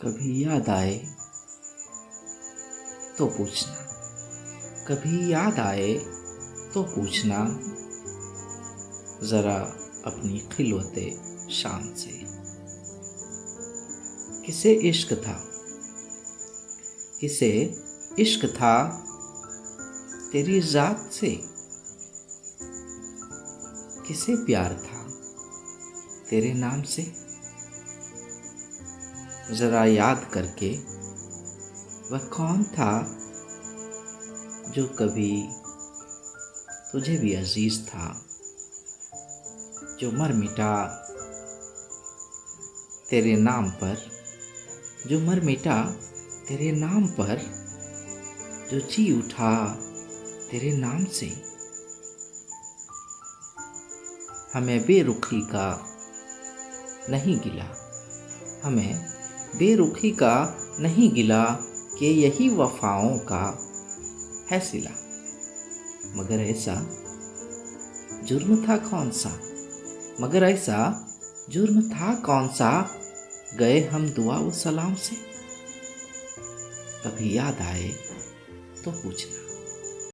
कभी याद आए तो पूछना, कभी याद आए तो पूछना, जरा अपनी खिलवते शान से। किसे इश्क था, किसे इश्क था तेरी जात से, किसे प्यार था तेरे नाम से। जरा याद करके वह कौन था जो कभी तुझे भी अजीज था, जो मर मिटा तेरे नाम पर, जो मर मिटा तेरे नाम पर, जो जी उठा तेरे नाम से। हमें बेरुखी का नहीं गिला, हमें बेरुखी का नहीं गिला कि यही वफाओं का है सिला। मगर ऐसा जुर्म था कौन सा, मगर ऐसा जुर्म था कौन सा, गए हम दुआ व सलाम से। कभी याद आए तो पूछना।